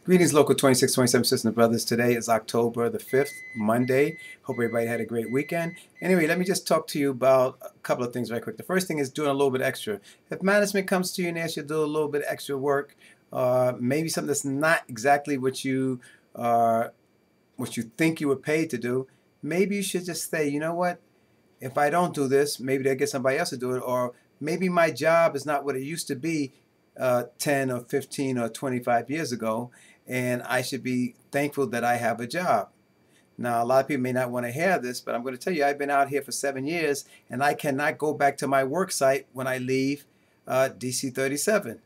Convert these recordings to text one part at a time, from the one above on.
Greetings, Local 2627 sisters and brothers. Today is October the 5th, Monday. Hope everybody had a great weekend. Anyway, let me just talk to you about a couple of things right quick. The first thing is doing a little bit extra. If management comes to you and asks you to do a little bit extra work, maybe something that's not exactly what you think you were paid to do, maybe you should just say, you know what? If I don't do this, maybe they'll get somebody else to do it, or maybe my job is not what it used to be 10 or 15 or 25 years ago, and I should be thankful that I have a job. Now, a lot of people may not want to hear this, but I'm going to tell you, I've been out here for 7 years, and I cannot go back to my work site when I leave DC 37.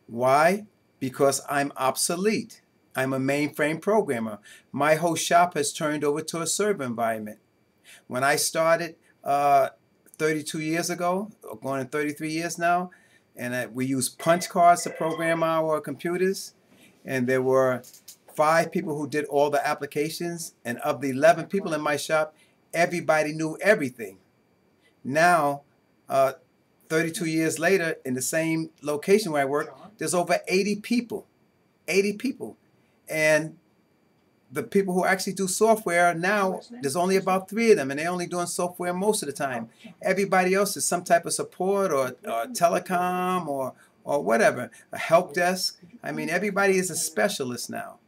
Why? Because I'm obsolete. I'm a mainframe programmer. My whole shop has turned over to a server environment. When I started 32 years ago, going on 33 years now, and we used punch cards to program our computers, and there were 5 people who did all the applications, and of the 11 people in my shop, everybody knew everything. Now, 32 years later, in the same location where I work, there's over 80 people. 80 people. And the people who actually do software now, there's only about 3 of them, and they're only doing software most of the time. Everybody else is some type of support or telecom or whatever, a help desk. I mean, everybody is a specialist now.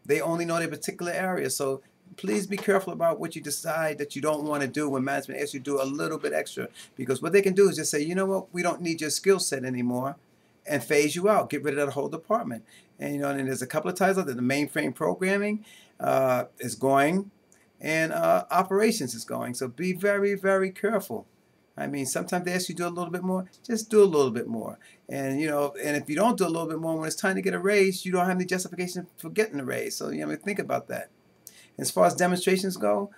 They only know their particular area. So please be careful about what you decide that you don't want to do when management asks you to do a little bit extra, because what they can do is just say, you know what, we don't need your skill set anymore, and phase you out, get rid of that whole department. And you know, and there's a couple of times that the mainframe programming is going, and operations is going. So be very, very careful. I mean, sometimes they ask you to do a little bit more, just do a little bit more. And you know, and if you don't do a little bit more when it's time to get a raise, you don't have any justification for getting a raise. So you know, think about that. As far as demonstrations go,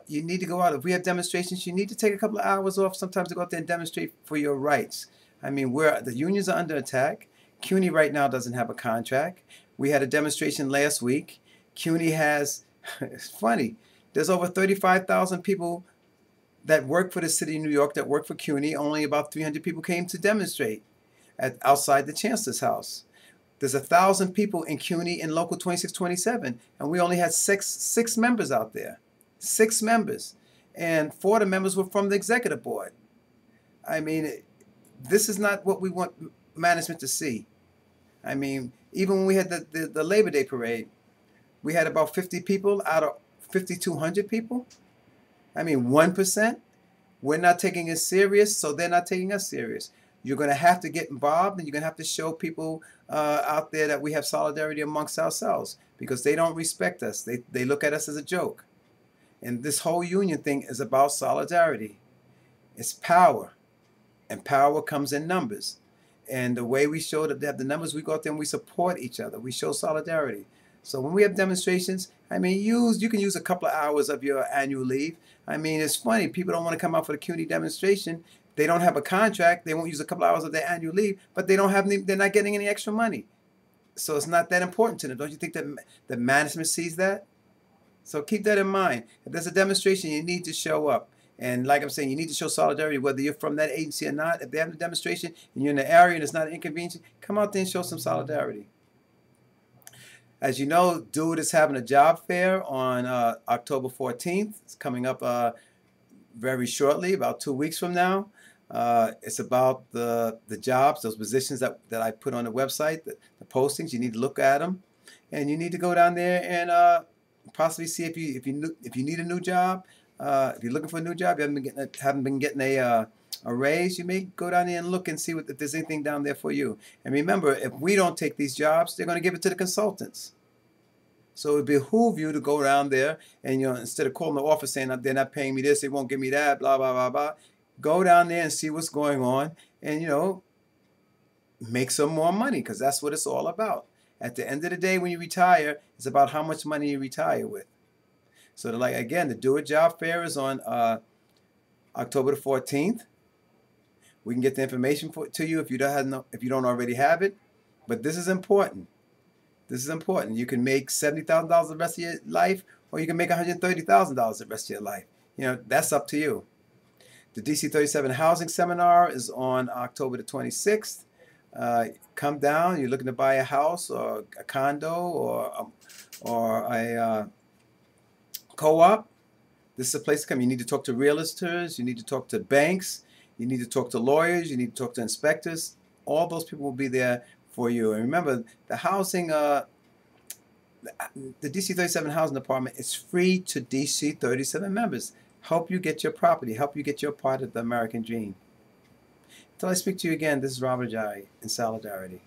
you need to go out. If we have demonstrations, you need to take a couple of hours off sometimes to go out there and demonstrate for your rights. I mean, the unions are under attack. CUNY right now doesn't have a contract. We had a demonstration last week. CUNY has, it's funny, there's over 35,000 people that work for the city of New York that work for CUNY. Only about 300 people came to demonstrate outside the chancellor's house. There's 1,000 people in CUNY in Local 2627, and we only had six members out there. 6 members. And 4 of the members were from the executive board. I mean, this is not what we want management to see. I mean, even when we had the Labor Day parade, we had about 50 people out of 5,200 people. I mean, 1%. We're not taking it serious, so they're not taking us serious. You're going to have to get involved, and you're going to have to show people out there that we have solidarity amongst ourselves, because they don't respect us. They look at us as a joke. And this whole union thing is about solidarity. It's power. And power comes in numbers. And the way we show that they have the numbers, we go out there and we support each other. We show solidarity. So when we have demonstrations, I mean, you can use a couple of hours of your annual leave. I mean, it's funny. People don't want to come out for the CUNY demonstration. They don't have a contract. They won't use a couple of hours of their annual leave, but they're not getting any extra money. So it's not that important to them. Don't you think that the management sees that? So keep that in mind. If there's a demonstration, you need to show up. And like I'm saying, you need to show solidarity, whether you're from that agency or not. If they have a demonstration and you're in the area and it's not an inconvenience, come out there and show some solidarity. As you know, DoITT is having a job fair on October 14th. It's coming up very shortly, about 2 weeks from now. It's about the jobs, those positions that I put on the website, the postings. You need to look at them, and you need to go down there and possibly see if you need a new job. If you're looking for a new job, you haven't been getting a raise, you may go down there and look and see if there's anything down there for you. And remember, if we don't take these jobs, they're going to give it to the consultants. So it behoove you to go down there and, you know, instead of calling the office saying they're not paying me this, they won't give me that, blah, blah, blah, blah, go down there and see what's going on and, you know, make some more money, because that's what it's all about. At the end of the day, when you retire, it's about how much money you retire with. So, like again, the DoITT Job Fair is on October the 14th. We can get the information to you if you don't already have it. But this is important. This is important. You can make $70,000 the rest of your life, or you can make $130,000 the rest of your life. You know, that's up to you. The DC 37 Housing Seminar is on October the 26th. come down. You're looking to buy a house or a condo or a co-op. This is a place to come. You need to talk to realtors. You need to talk to banks. You need to talk to lawyers. You need to talk to inspectors. All those people will be there for you. And remember, the housing, the DC 37 Housing Department is free to DC 37 members. Help you get your property. Help you get your part of the American dream. Until I speak to you again, this is Robert Jai in Solidarity.